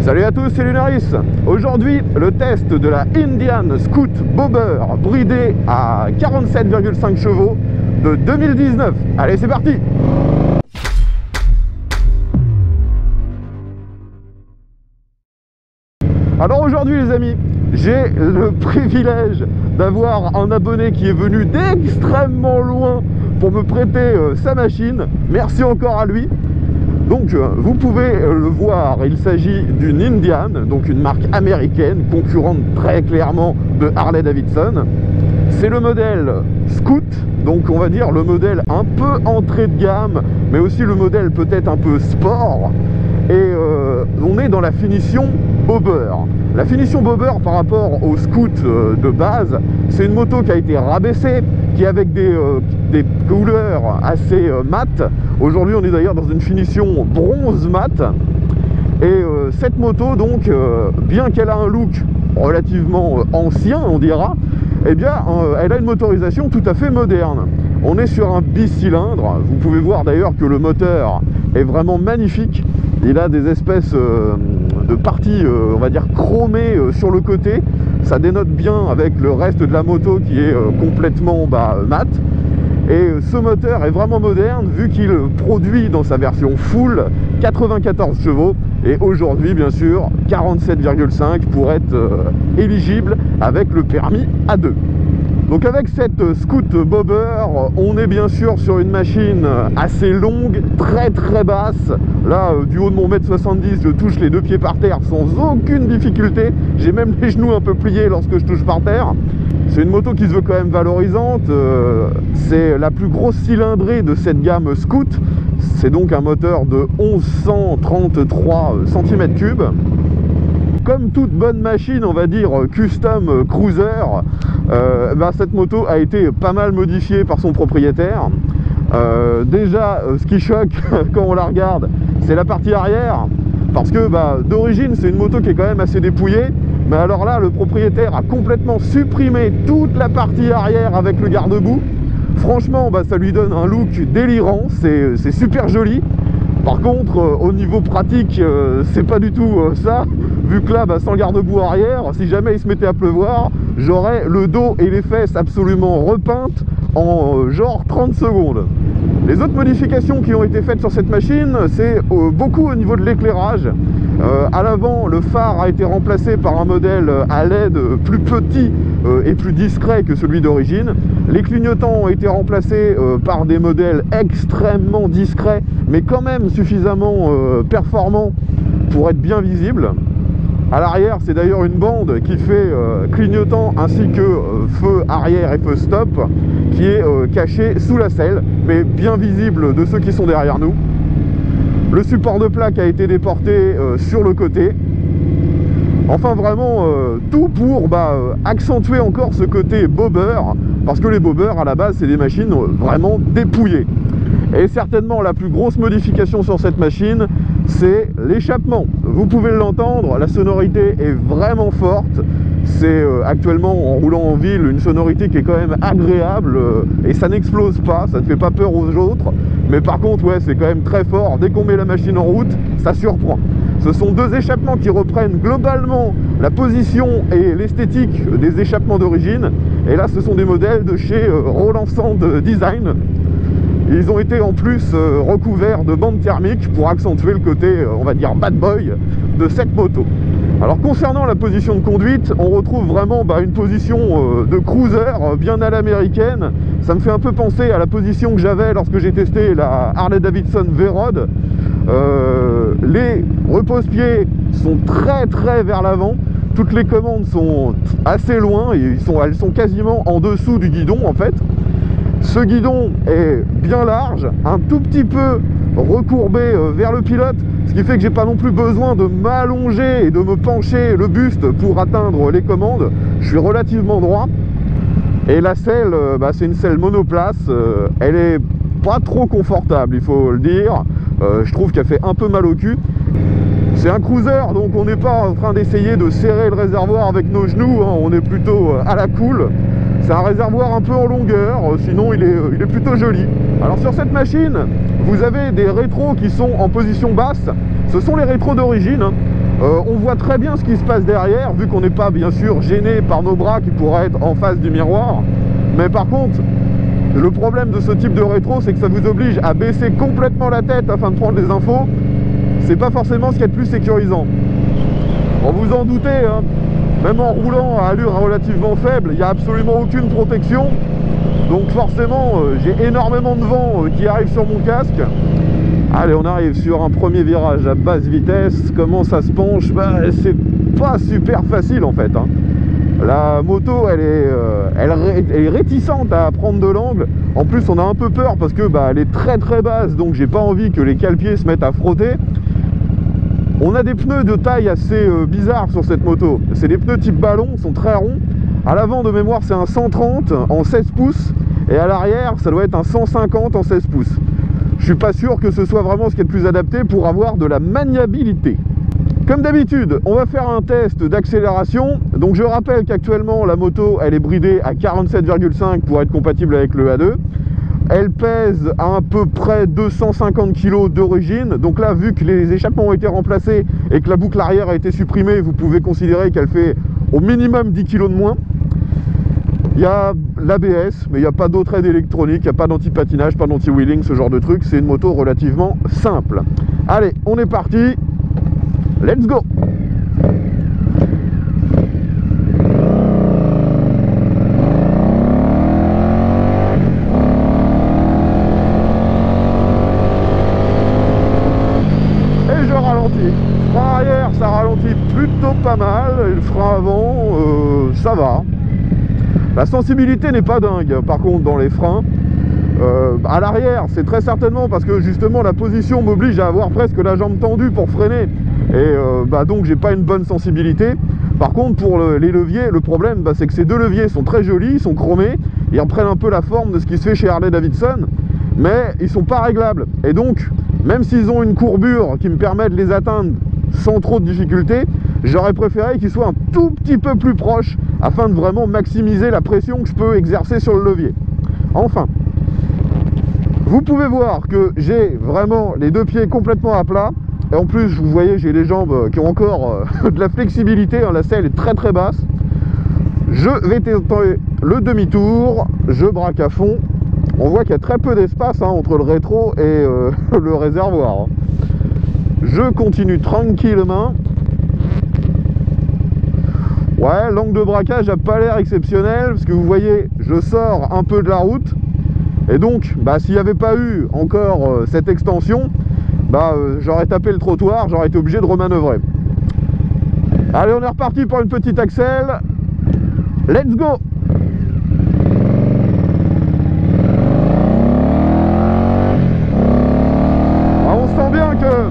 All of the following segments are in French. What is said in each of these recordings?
Salut à tous, c'est Lunaris. Aujourd'hui, le test de la Indian Scout Bobber bridée à 47,5 chevaux de 2019. Allez, c'est parti! Alors aujourd'hui les amis, j'ai le privilège d'avoir un abonné qui est venu d'extrêmement loin pour me prêter sa machine. Merci encore à lui. Donc vous pouvez le voir, il s'agit d'une Indian, donc une marque américaine, concurrente très clairement de Harley Davidson. C'est le modèle Scout, donc on va dire le modèle un peu entrée de gamme, mais aussi le modèle peut-être un peu sport. Et on est dans la finition Bobber. La finition Bobber par rapport au Scout de base, c'est une moto qui a été rabaissée, qui est avec des couleurs assez mates. Aujourd'hui on est d'ailleurs dans une finition bronze mat. Et cette moto donc, bien qu'elle a un look relativement ancien on dira, eh bien elle a une motorisation tout à fait moderne. On est sur un bicylindre, vous pouvez voir d'ailleurs que le moteur est vraiment magnifique. Il a des espèces de parties, on va dire, chromées sur le côté. Ça dénote bien avec le reste de la moto qui est complètement mat. Et ce moteur est vraiment moderne vu qu'il produit dans sa version full 94 chevaux. Et aujourd'hui, bien sûr, 47,5 pour être éligible avec le permis A2. Donc avec cette Scout Bobber, on est bien sûr sur une machine assez longue, très basse. Là, du haut de mon 1m70, je touche les deux pieds par terre sans aucune difficulté. J'ai même les genoux un peu pliés lorsque je touche par terre. C'est une moto qui se veut quand même valorisante. C'est la plus grosse cylindrée de cette gamme Scout. C'est donc un moteur de 1133 cm3. Comme toute bonne machine, on va dire custom cruiser, cette moto a été pas mal modifiée par son propriétaire. Déjà, ce qui choque quand on la regarde, c'est la partie arrière, parce que d'origine c'est une moto qui est quand même assez dépouillée, mais alors là le propriétaire a complètement supprimé toute la partie arrière avec le garde-boue. Franchement, ça lui donne un look délirant, c'est super joli. Par contre, au niveau pratique, c'est pas du tout ça, vu que là, sans garde-boue arrière, si jamais il se mettait à pleuvoir, j'aurais le dos et les fesses absolument repeintes en genre 30 secondes. Les autres modifications qui ont été faites sur cette machine, c'est beaucoup au niveau de l'éclairage. À l'avant, le phare a été remplacé par un modèle à LED plus petit et plus discret que celui d'origine. Les clignotants ont été remplacés par des modèles extrêmement discrets, mais quand même suffisamment performants pour être bien visibles. À l'arrière, c'est d'ailleurs une bande qui fait clignotant ainsi que feu arrière et feu stop, qui est cachée sous la selle, mais bien visible de ceux qui sont derrière nous. Le support de plaque a été déporté sur le côté. Enfin vraiment tout pour accentuer encore ce côté bobber, parce que les bobbers à la base c'est des machines vraiment dépouillées. Et certainement la plus grosse modification sur cette machine, c'est l'échappement. Vous pouvez l'entendre, la sonorité est vraiment forte. C'est actuellement, en roulant en ville, une sonorité qui est quand même agréable et ça n'explose pas, ça ne fait pas peur aux autres. Mais par contre, ouais, c'est quand même très fort. Dès qu'on met la machine en route, ça surprend. Ce sont deux échappements qui reprennent globalement la position et l'esthétique des échappements d'origine. Et là, ce sont des modèles de chez Roland Sand Design. Ils ont été en plus recouverts de bandes thermiques pour accentuer le côté, on va dire, bad boy de cette moto. Alors concernant la position de conduite, on retrouve vraiment une position de cruiser bien à l'américaine. Ça me fait un peu penser à la position que j'avais lorsque j'ai testé la Harley Davidson V-Rod. Les repose-pieds sont très vers l'avant. Toutes les commandes sont assez loin, elles sont quasiment en dessous du guidon en fait. Ce guidon est bien large, un tout petit peu recourbé vers le pilote, ce qui fait que j'ai pas non plus besoin de m'allonger et de me pencher le buste pour atteindre les commandes. Je suis relativement droit. Et la selle, c'est une selle monoplace, elle est pas trop confortable, il faut le dire. Je trouve qu'elle fait un peu mal au cul. C'est un cruiser, donc on n'est pas en train d'essayer de serrer le réservoir avec nos genoux, hein. On est plutôt à la cool. C'est un réservoir un peu en longueur, sinon il est plutôt joli. Alors sur cette machine, vous avez des rétros qui sont en position basse. Ce sont les rétros d'origine, hein. On voit très bien ce qui se passe derrière, vu qu'on n'est pas bien sûr gêné par nos bras qui pourraient être en face du miroir. Mais par contre, le problème de ce type de rétro, c'est que ça vous oblige à baisser complètement la tête afin de prendre les infos. C'est pas forcément ce qu'il y a de plus sécurisant. Bon, vous en doutez, hein, même en roulant à allure relativement faible, il n'y a absolument aucune protection. Donc forcément, j'ai énormément de vent qui arrive sur mon casque. Allez, on arrive sur un premier virage à basse vitesse. Comment ça se penche? C'est pas super facile en fait, hein. La moto, elle est réticente à prendre de l'angle. En plus, on a un peu peur parce que elle est très très basse, donc j'ai pas envie que les cale-pieds se mettent à frotter. On a des pneus de taille assez bizarre sur cette moto. C'est des pneus type ballon, sont très ronds. À l'avant de mémoire, c'est un 130 en 16 pouces. Et à l'arrière, ça doit être un 150 en 16 pouces. Je suis pas sûr que ce soit vraiment ce qui est le plus adapté pour avoir de la maniabilité. Comme d'habitude, on va faire un test d'accélération. Donc je rappelle qu'actuellement, la moto, elle est bridée à 47,5 pour être compatible avec le A2. Elle pèse à peu près 250 kg d'origine. Donc là, vu que les échappements ont été remplacés et que la boucle arrière a été supprimée, vous pouvez considérer qu'elle fait au minimum 10 kg de moins. Il y a l'ABS, mais il n'y a pas d'autre aide électronique, il n'y a pas d'anti-patinage, pas d'anti-wheeling, ce genre de truc. C'est une moto relativement simple. Allez, on est parti. Let's go! Et je ralentis. Frein arrière, ça ralentit plutôt pas mal. Et le frein avant, ça va. La sensibilité n'est pas dingue, par contre, dans les freins. À l'arrière, c'est très certainement parce que justement la position m'oblige à avoir presque la jambe tendue pour freiner. Et donc j'ai pas une bonne sensibilité. Par contre, pour les leviers, le problème, c'est que ces deux leviers sont très jolis, ils sont chromés, ils reprennent un peu la forme de ce qui se fait chez Harley-Davidson, mais ils sont pas réglables. Et donc, même s'ils ont une courbure qui me permet de les atteindre sans trop de difficulté, j'aurais préféré qu'ils soient un tout petit peu plus proches afin de vraiment maximiser la pression que je peux exercer sur le levier. Enfin, vous pouvez voir que j'ai vraiment les deux pieds complètement à plat. Et en plus, vous voyez, j'ai les jambes qui ont encore de la flexibilité. La selle est très très basse. Je vais tenter le demi-tour. Je braque à fond. On voit qu'il y a très peu d'espace entre le rétro et le réservoir. Je continue tranquillement. Ouais, l'angle de braquage n'a pas l'air exceptionnel. Parce que vous voyez, je sors un peu de la route. Et donc, s'il n'y avait pas eu encore cette extension, j'aurais tapé le trottoir, j'aurais été obligé de remanœuvrer. Allez, on est reparti pour une petite accèle. Let's go! On sent bien que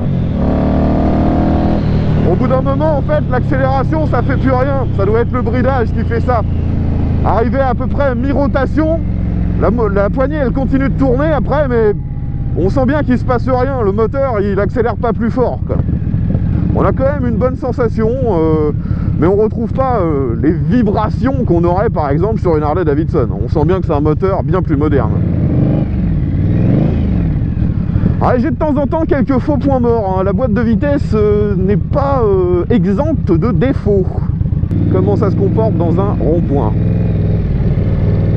au bout d'un moment, en fait, l'accélération, ça fait plus rien. Ça doit être le bridage qui fait ça. Arrivé à peu près à mi-rotation, la poignée, elle continue de tourner après, mais on sent bien qu'il se passe rien, le moteur il accélère pas plus fort, quoi. On a quand même une bonne sensation, mais on retrouve pas les vibrations qu'on aurait par exemple sur une Harley-Davidson. On sent bien que c'est un moteur bien plus moderne. J'ai de temps en temps quelques faux points morts, La boîte de vitesse n'est pas exempte de défauts. Comment ça se comporte dans un rond-point?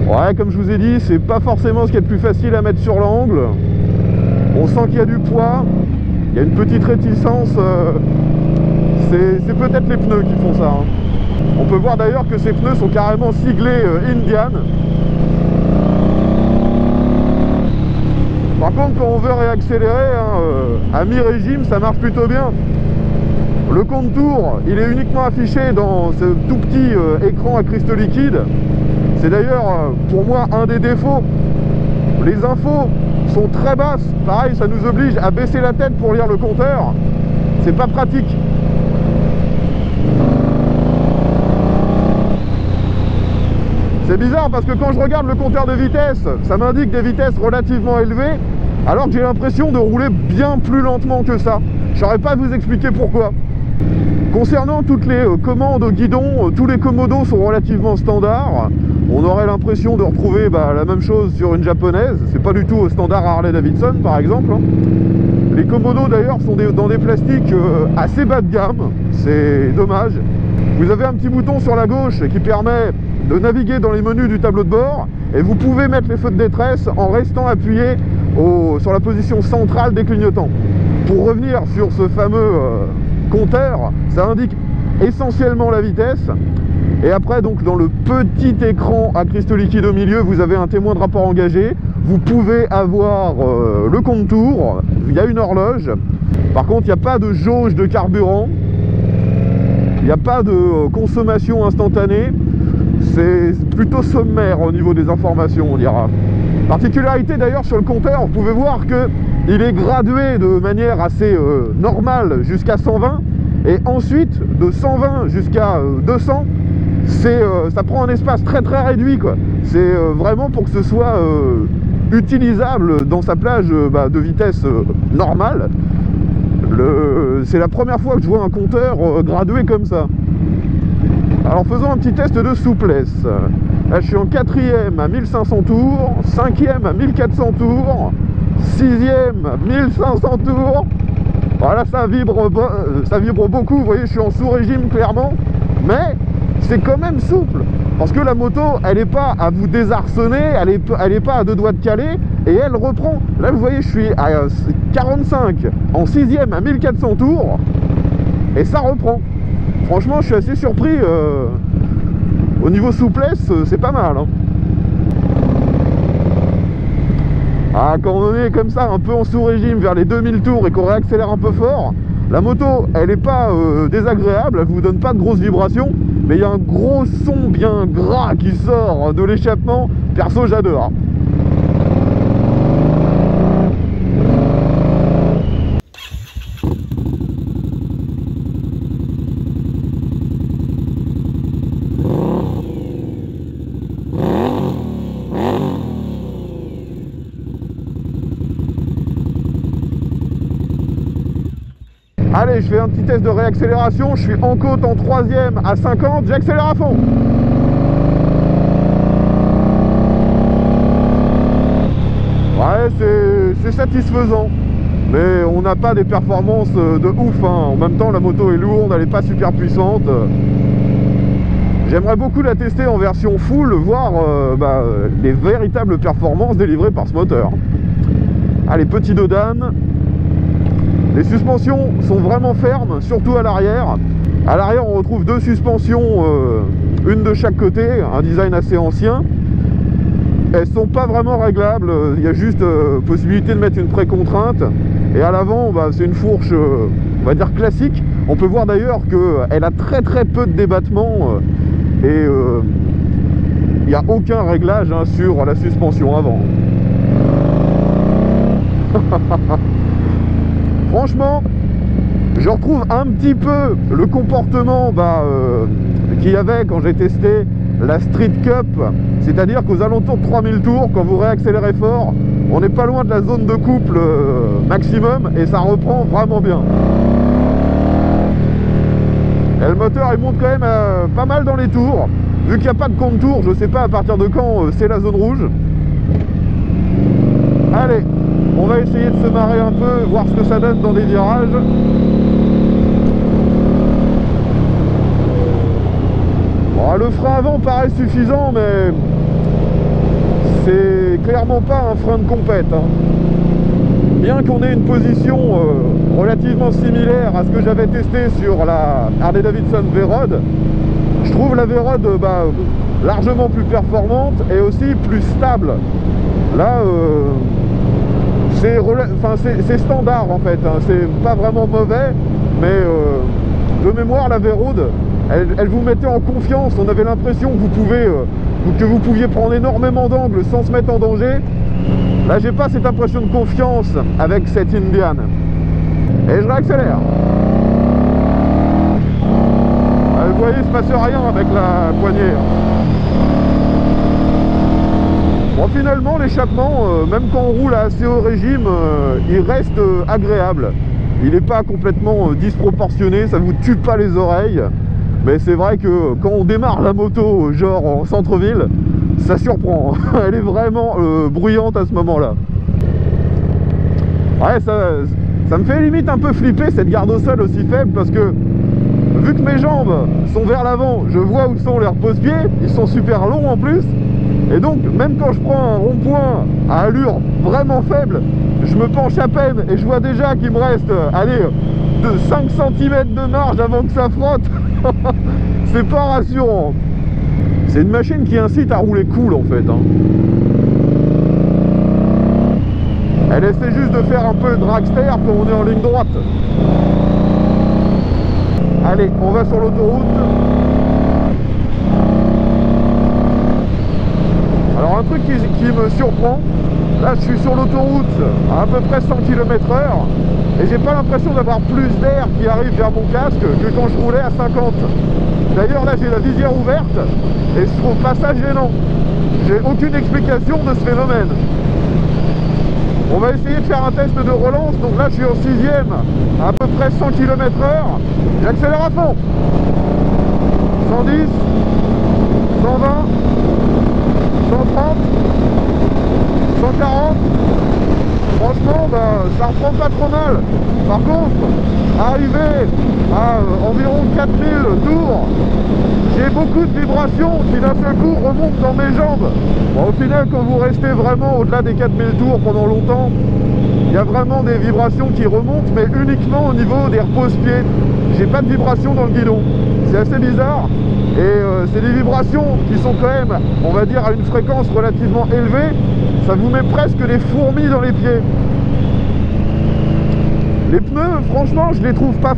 Ouais, comme je vous ai dit, c'est pas forcément ce qui est le plus facile à mettre sur l'angle. On sent qu'il y a du poids, il y a une petite réticence, c'est peut-être les pneus qui font ça. On peut voir d'ailleurs que ces pneus sont carrément siglés Indian. Par contre, quand on veut réaccélérer, à mi-régime, ça marche plutôt bien. Le contour, il est uniquement affiché dans ce tout petit écran à cristaux liquides. C'est d'ailleurs pour moi un des défauts. Les infos sont très basses, pareil, ça nous oblige à baisser la tête pour lire le compteur. C'est pas pratique. C'est bizarre parce que quand je regarde le compteur de vitesse, ça m'indique des vitesses relativement élevées, alors que j'ai l'impression de rouler bien plus lentement que ça. Je saurais pas vous expliquer pourquoi. Concernant toutes les commandes au guidon, tous les commodos sont relativement standards. On aurait l'impression de retrouver la même chose sur une japonaise. C'est pas du tout au standard Harley-Davidson par exemple. Les commodos d'ailleurs sont dans des plastiques assez bas de gamme, c'est dommage. Vous avez un petit bouton sur la gauche qui permet de naviguer dans les menus du tableau de bord et vous pouvez mettre les feux de détresse en restant appuyé sur la position centrale des clignotants. Pour revenir sur ce fameux compteur, ça indique essentiellement la vitesse. Et après, donc, dans le petit écran à cristaux liquides au milieu, vous avez un témoin de rapport engagé. Vous pouvez avoir le compte tour, il y a une horloge. Par contre, il n'y a pas de jauge de carburant. Il n'y a pas de consommation instantanée. C'est plutôt sommaire au niveau des informations, on dira. Particularité d'ailleurs sur le compteur, vous pouvez voir qu'il est gradué de manière assez normale jusqu'à 120. Et ensuite, de 120 jusqu'à 200, ça prend un espace très très réduit, quoi. C'est vraiment pour que ce soit utilisable dans sa plage de vitesse normale. C'est la première fois que je vois un compteur gradué comme ça. Alors faisons un petit test de souplesse. Là je suis en 4e à 1500 tours, 5e à 1400 tours, 6e à 1500 tours. Voilà, ça vibre beaucoup, vous voyez, je suis en sous-régime clairement, mais c'est quand même souple, parce que la moto, elle n'est pas à vous désarçonner, elle n'est pas à deux doigts de caler, et elle reprend. Là, vous voyez, je suis à 45, en 6e à 1400 tours, et ça reprend. Franchement, je suis assez surpris, au niveau souplesse, c'est pas mal, hein. Ah, quand on est comme ça, un peu en sous-régime vers les 2000 tours et qu'on réaccélère un peu fort, la moto, elle n'est pas désagréable, elle vous donne pas de grosses vibrations, mais il y a un gros son bien gras qui sort de l'échappement. Perso, j'adore. Allez, je fais un petit test de réaccélération, je suis en côte en 3e à 50, j'accélère à fond. Ouais, c'est satisfaisant, mais on n'a pas des performances de ouf, hein. En même temps, la moto est lourde, elle n'est pas super puissante. J'aimerais beaucoup la tester en version full, voir les véritables performances délivrées par ce moteur. Allez, petit dodane. Les suspensions sont vraiment fermes, surtout à l'arrière. À l'arrière, on retrouve deux suspensions, une de chaque côté, un design assez ancien. Elles sont pas vraiment réglables, il y a juste possibilité de mettre une précontrainte. Et à l'avant, c'est une fourche, on va dire classique. On peut voir d'ailleurs qu'elle a très très peu de débattement et il n'y a aucun réglage sur la suspension avant. Franchement, je retrouve un petit peu le comportement qu'il y avait quand j'ai testé la Street Cup, c'est-à-dire qu'aux alentours de 3000 tours, quand vous réaccélérez fort, on n'est pas loin de la zone de couple maximum et ça reprend vraiment bien. Et le moteur, il monte quand même pas mal dans les tours. Vu qu'il n'y a pas de compte tour, je ne sais pas à partir de quand c'est la zone rouge. Allez, on va essayer de se marrer un peu, voir ce que ça donne dans des virages. Bon, le frein avant paraît suffisant, mais c'est clairement pas un frein de compète, hein. Bien qu'on ait une position relativement similaire à ce que j'avais testé sur la Harley-Davidson V-Rod, je trouve la V-Rod largement plus performante et aussi plus stable. Là, c'est standard en fait, hein. C'est pas vraiment mauvais, mais de mémoire la V-Rod, elle vous mettait en confiance. On avait l'impression que vous pouviez prendre énormément d'angles sans se mettre en danger. Là, j'ai pas cette impression de confiance avec cette Indian. Et je réaccélère. Vous voyez, il se passe rien avec la poignée. Bon, finalement, l'échappement, même quand on roule à assez haut régime, il reste agréable. Il n'est pas complètement disproportionné, ça vous tue pas les oreilles. Mais c'est vrai que quand on démarre la moto, genre en centre-ville, ça surprend. Elle est vraiment bruyante à ce moment-là. Ouais, Ça me fait limite un peu flipper cette garde au sol aussi faible, parce que vu que mes jambes sont vers l'avant, je vois où sont leurs pose-pieds, ils sont super longs en plus, et donc même quand je prends un rond-point à allure vraiment faible, je me penche à peine et je vois déjà qu'il me reste, allez, de 5 cm de marge avant que ça frotte. C'est pas rassurant. C'est une machine qui incite à rouler cool en fait, hein. Elle essaie juste de faire un peu dragster quand on est en ligne droite. Allez, on va sur l'autoroute. Alors un truc qui me surprend, là je suis sur l'autoroute à peu près 100 km/h et j'ai pas l'impression d'avoir plus d'air qui arrive vers mon casque que quand je roulais à 50. D'ailleurs là j'ai la visière ouverte et je trouve pas ça gênant. J'ai aucune explication de ce phénomène. On va essayer de faire un test de relance, donc là je suis en 6ème, à peu près 100 km/h, j'accélère à fond. 110, 120, 130, 140, franchement ça reprend pas trop mal. Par contre, arrivé à environ 4000 tours, j'ai beaucoup de vibrations qui d'un seul coup remontent dans mes jambes. Bon, au final, quand vous restez vraiment au-delà des 4000 tours pendant longtemps, il y a vraiment des vibrations qui remontent, mais uniquement au niveau des repose-pieds. J'ai pas de vibrations dans le guidon. C'est assez bizarre. Et c'est des vibrations qui sont quand même, on va dire, à une fréquence relativement élevée. Ça vous met presque des fourmis dans les pieds. Les pneus, franchement, je les trouve pas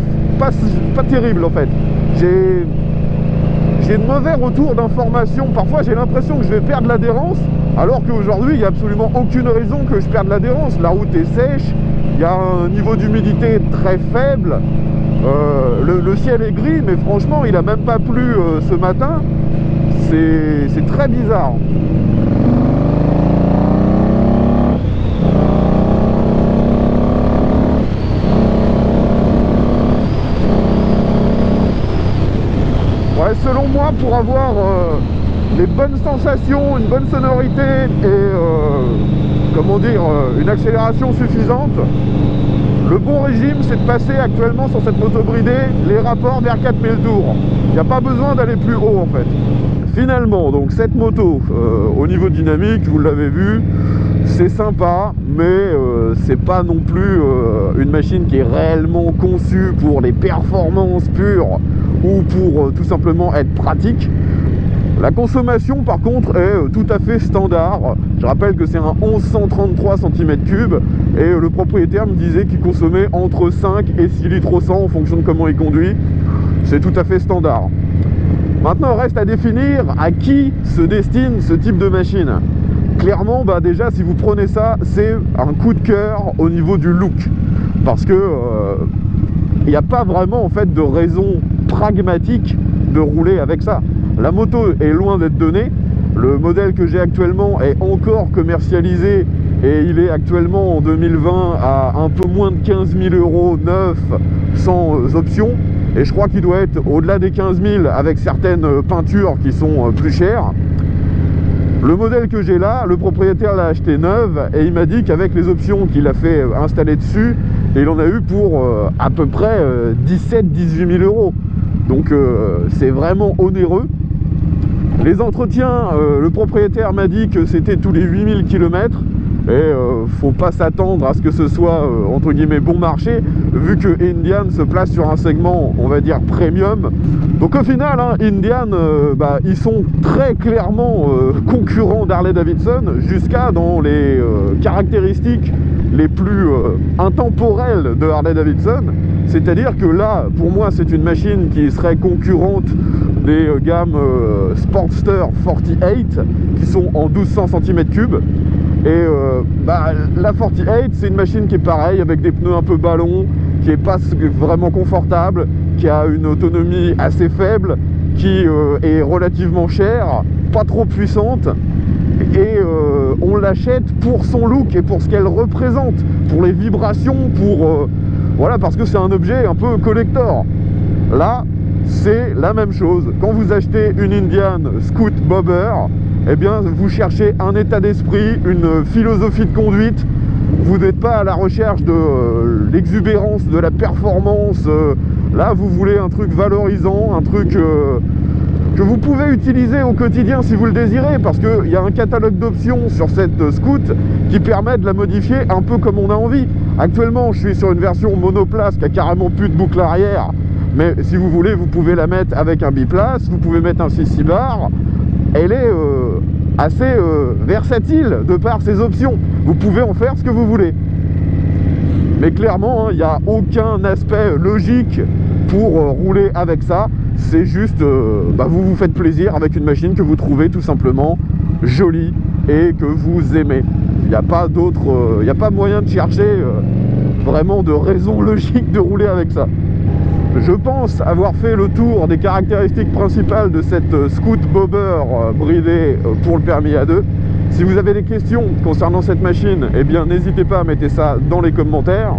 terribles en fait. J'ai de mauvais retours d'informations. Parfois, j'ai l'impression que je vais perdre l'adhérence, alors qu'aujourd'hui, il n'y a absolument aucune raison que je perde l'adhérence. La route est sèche, il y a un niveau d'humidité très faible, le ciel est gris, mais franchement, il n'a même pas plu ce matin. C'est très bizarre. Selon moi, pour avoir des bonnes sensations, une bonne sonorité et comment dire, une accélération suffisante, le bon régime c'est de passer actuellement sur cette moto bridée les rapports vers 4000 tours. Il n'y a pas besoin d'aller plus haut en fait. Finalement, donc cette moto, au niveau dynamique, vous l'avez vu, c'est sympa, mais c'est pas non plus une machine qui est réellement conçue pour les performances pures ou pour tout simplement être pratique. La consommation par contre est tout à fait standard. Je rappelle que c'est un 1133 cm3 et le propriétaire me disait qu'il consommait entre 5 et 6 litres au 100 en fonction de comment il conduit. C'est tout à fait standard. Maintenant, reste à définir à qui se destine ce type de machine. Clairement, déjà, si vous prenez ça, c'est un coup de cœur au niveau du look. Parce que il n'y a pas vraiment en fait de raison pragmatique de rouler avec ça. La moto est loin d'être donnée. Le modèle que j'ai actuellement est encore commercialisé et il est actuellement en 2020 à un peu moins de 15 000 € neuf, sans option. Et je crois qu'il doit être au-delà des 15 000 avec certaines peintures qui sont plus chères. Le modèle que j'ai là, le propriétaire l'a acheté neuve et il m'a dit qu'avec les options qu'il a fait installer dessus, il en a eu pour à peu près 17-18 000 €. Donc c'est vraiment onéreux. Les entretiens, le propriétaire m'a dit que c'était tous les 8000 km et faut pas s'attendre à ce que ce soit entre guillemets bon marché, vu que Indian se place sur un segment, on va dire premium. Donc au final, hein, Indian, ils sont très clairement concurrents d'Harley-Davidson, jusqu'à dans les caractéristiques les plus intemporelles de Harley-Davidson. C'est-à-dire que là, pour moi, c'est une machine qui serait concurrente des gammes Sportster 48 qui sont en 1200 cm3. Et la 48, c'est une machine qui est pareille, avec des pneus un peu ballons, qui n'est pas vraiment confortable, qui a une autonomie assez faible, qui est relativement chère, pas trop puissante. Et on l'achète pour son look et pour ce qu'elle représente, pour les vibrations, pour voilà, parce que c'est un objet un peu collector. Là, c'est la même chose. Quand vous achetez une Indian Scout Bobber, eh bien, vous cherchez un état d'esprit, une philosophie de conduite vous n'êtes pas à la recherche de l'exubérance, de la performance. Là, vous voulez un truc valorisant, un truc que vous pouvez utiliser au quotidien si vous le désirez, parce qu'il y a un catalogue d'options sur cette Scoot qui permet de la modifier un peu comme on a envie. Actuellement, je suis sur une version monoplace qui a carrément plus de boucle arrière, mais si vous voulez, vous pouvez la mettre avec un biplace, vous pouvez mettre un 6 bar. Elle est assez versatile de par ses options. Vous pouvez en faire ce que vous voulez. Mais clairement, il n'y a aucun aspect logique pour rouler avec ça. C'est juste, vous vous faites plaisir avec une machine que vous trouvez tout simplement jolie et que vous aimez. Il n'y a pas d'autre, il n'y a pas moyen de chercher vraiment de raison logique de rouler avec ça. Je pense avoir fait le tour des caractéristiques principales de cette Scoot Bobber bridée pour le permis A2. Si vous avez des questions concernant cette machine, eh bien n'hésitez pas à mettre ça dans les commentaires.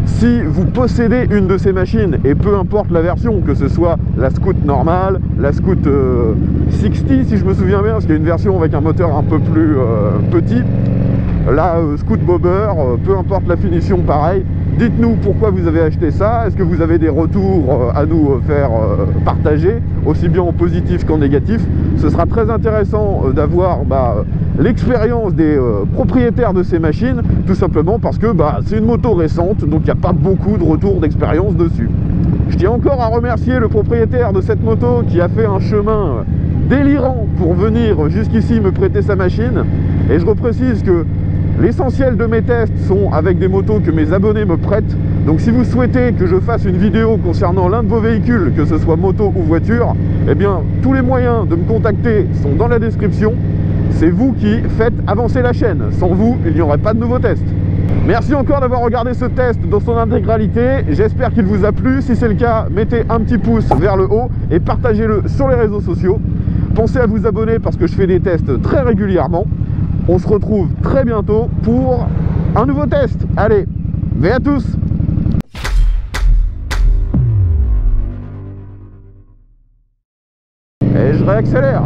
Si vous possédez une de ces machines, et peu importe la version, que ce soit la Scoot normale, la Scoot 60 si je me souviens bien, parce qu'il y a une version avec un moteur un peu plus petit, la Scoot Bobber, peu importe la finition, pareil. Dites-nous pourquoi vous avez acheté ça, est-ce que vous avez des retours à nous faire partager, aussi bien en positif qu'en négatif. Ce sera très intéressant d'avoir l'expérience des propriétaires de ces machines, tout simplement parce que c'est une moto récente, donc il n'y a pas beaucoup de retours d'expérience dessus. Je tiens encore à remercier le propriétaire de cette moto qui a fait un chemin délirant pour venir jusqu'ici me prêter sa machine, et je reprécise que l'essentiel de mes tests sont avec des motos que mes abonnés me prêtent. Donc si vous souhaitez que je fasse une vidéo concernant l'un de vos véhicules, que ce soit moto ou voiture, eh bien tous les moyens de me contacter sont dans la description. C'est vous qui faites avancer la chaîne. Sans vous, il n'y aurait pas de nouveaux tests. Merci encore d'avoir regardé ce test dans son intégralité. J'espère qu'il vous a plu. Si c'est le cas, mettez un petit pouce vers le haut et partagez-le sur les réseaux sociaux. Pensez à vous abonner parce que je fais des tests très régulièrement. On se retrouve très bientôt pour un nouveau test. Allez, bye à tous. Et je réaccélère.